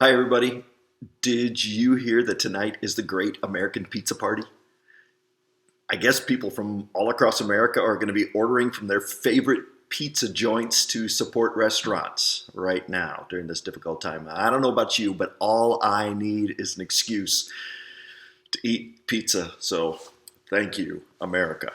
Hi, everybody. Did you hear that tonight is the Great American Pizza Party? I guess people from all across America are going to be ordering from their favorite pizza joints to support restaurants right now during this difficult time. I don't know about you, but all I need is an excuse to eat pizza. So thank you, America.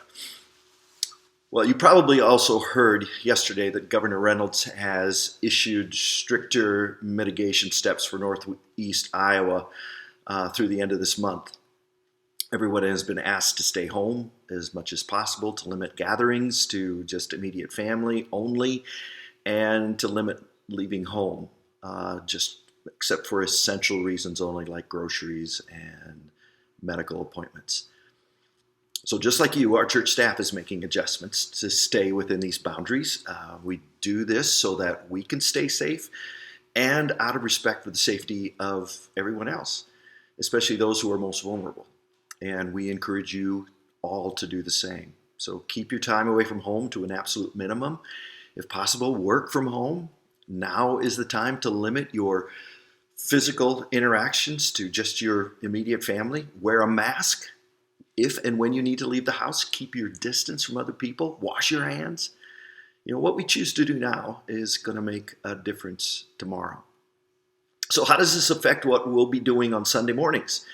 Well, you probably also heard yesterday that Governor Reynolds has issued stricter mitigation steps for Northeast Iowa through the end of this month. Everyone has been asked to stay home as much as possible, to limit gatherings to just immediate family only, and to limit leaving home, just except for essential reasons only, like groceries and medical appointments. So just like you, our church staff is making adjustments to stay within these boundaries. We do this so that we can stay safe and out of respect for the safety of everyone else, especially those who are most vulnerable. And we encourage you all to do the same. So keep your time away from home to an absolute minimum. If possible, work from home. Now is the time to limit your physical interactions to just your immediate family. Wear a mask. If and when you need to leave the house, keep your distance from other people. Wash your hands. What we choose to do now is going to make a difference tomorrow. So how does this affect what we'll be doing on Sunday mornings?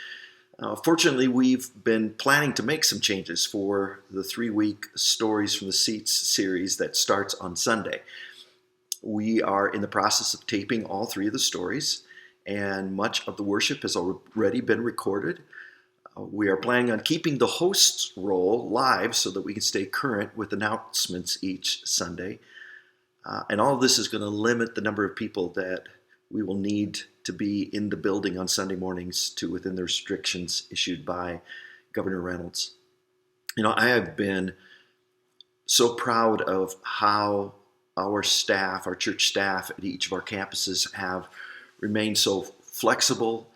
Fortunately, we've been planning to make some changes for the 3-week Stories from the Seats series that starts on Sunday. We are in the process of taping all 3 of the stories, and much of the worship has already been recorded. We are planning on keeping the host's role live so that we can stay current with announcements each Sunday. And all of this is going to limit the number of people that we will need to be in the building on Sunday mornings to within the restrictions issued by Governor Reynolds. I have been so proud of how our staff, our church staff at each of our campuses have remained so flexible,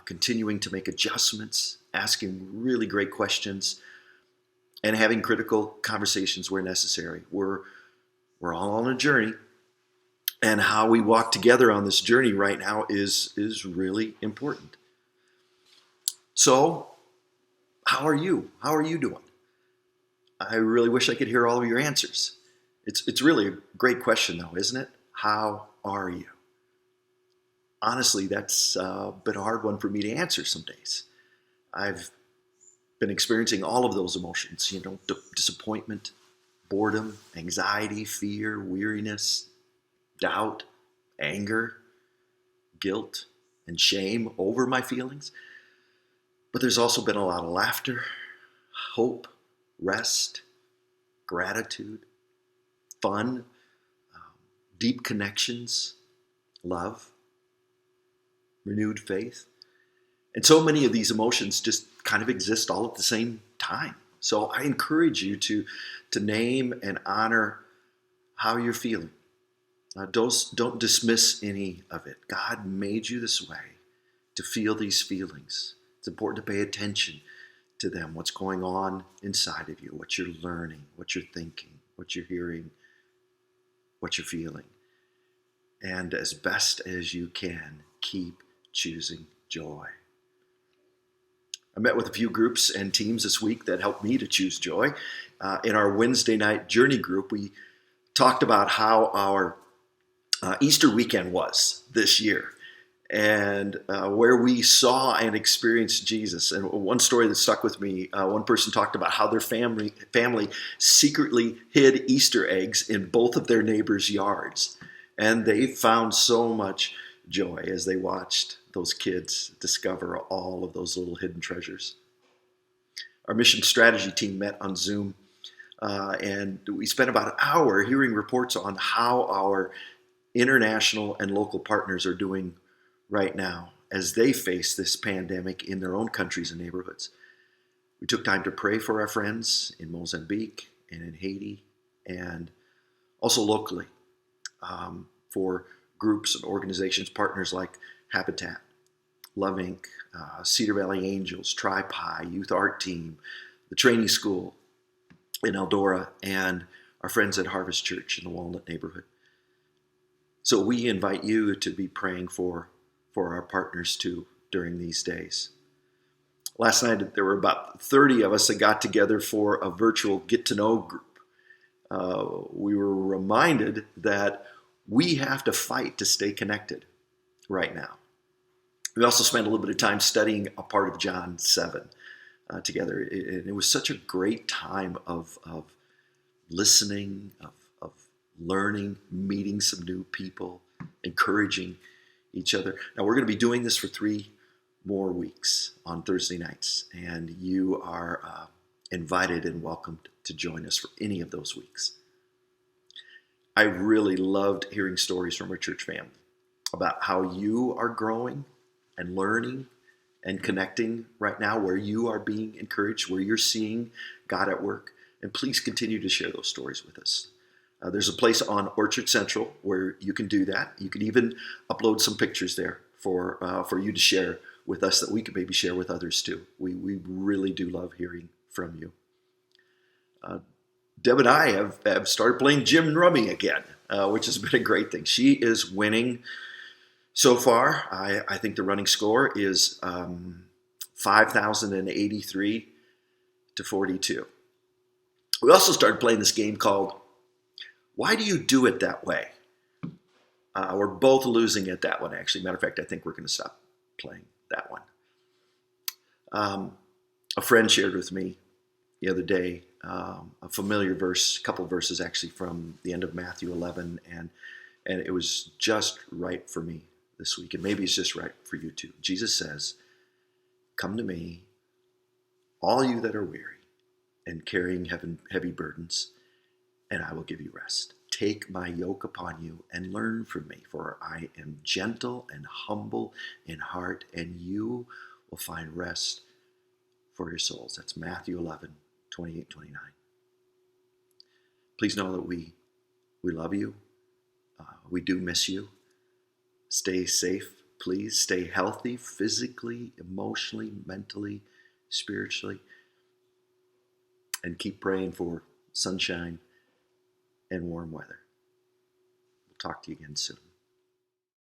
continuing to make adjustments, asking really great questions, and having critical conversations where necessary. We're all on a journey, and how we walk together on this journey right now is really important. So, how are you? How are you doing? I really wish I could hear all of your answers. It's really a great question, though, isn't it? How are you? Honestly, that's been a hard one for me to answer some days. I've been experiencing all of those emotions, disappointment, boredom, anxiety, fear, weariness, doubt, anger, guilt, and shame over my feelings. But there's also been a lot of laughter, hope, rest, gratitude, fun, deep connections, love, renewed faith. And so many of these emotions just kind of exist all at the same time. So I encourage you to name and honor how you're feeling. Don't dismiss any of it. God made you this way to feel these feelings. It's important to pay attention to them, what's going on inside of you, what you're learning, what you're thinking, what you're hearing, what you're feeling. And as best as you can, keep choosing joy. I met with a few groups and teams this week that helped me to choose joy. In our Wednesday night journey group, we talked about how our Easter weekend was this year, and where we saw and experienced Jesus. And one story that stuck with me, one person talked about how their family secretly hid Easter eggs in both of their neighbors' yards. And they found so much joy as they watched those kids discover all of those little hidden treasures. Our mission strategy team met on Zoom, and we spent about an hour hearing reports on how our international and local partners are doing right now as they face this pandemic in their own countries and neighborhoods. We took time to pray for our friends in Mozambique and in Haiti, and also locally for groups and organizations, partners like Habitat, Love Inc., Cedar Valley Angels, Tri-Pi, Youth Art Team, the Training School in Eldora, and our friends at Harvest Church in the Walnut neighborhood. So we invite you to be praying for for our partners too during these days. Last night, there were about 30 of us that got together for a virtual get-to-know group. We were reminded that we have to fight to stay connected right now. We also spent a little bit of time studying a part of John 7 together. It was such a great time of listening, of learning, meeting some new people, encouraging each other. Now, we're going to be doing this for 3 more weeks on Thursday nights, and you are invited and welcomed to join us for any of those weeks. I really loved hearing stories from our church family about how you are growing and learning and connecting right now, where you are being encouraged, where you're seeing God at work. And please continue to share those stories with us. There's a place on Orchard Central where you can do that. You can even upload some pictures there for you to share with us that we could maybe share with others too. We really do love hearing from you. Deb and I have started playing Jim Rummy again, which has been a great thing. She is winning so far. I think the running score is 5,083 to 42. We also started playing this game called Why Do You Do It That Way? We're both losing at that one, actually. Matter of fact, I think we're going to stop playing that one. A friend shared with me the other day a familiar verse, a couple of verses actually from the end of Matthew 11, and it was just right for me this week, and maybe it's just right for you too. Jesus says, "Come to me, all you that are weary and carrying heavy burdens, and I will give you rest. Take my yoke upon you and learn from me, for I am gentle and humble in heart, and you will find rest for your souls." That's Matthew 11, 28, 29. Please know that we love you. We do miss you. Stay safe, please. Stay healthy physically, emotionally, mentally, spiritually. And keep praying for sunshine and warm weather. We'll talk to you again soon.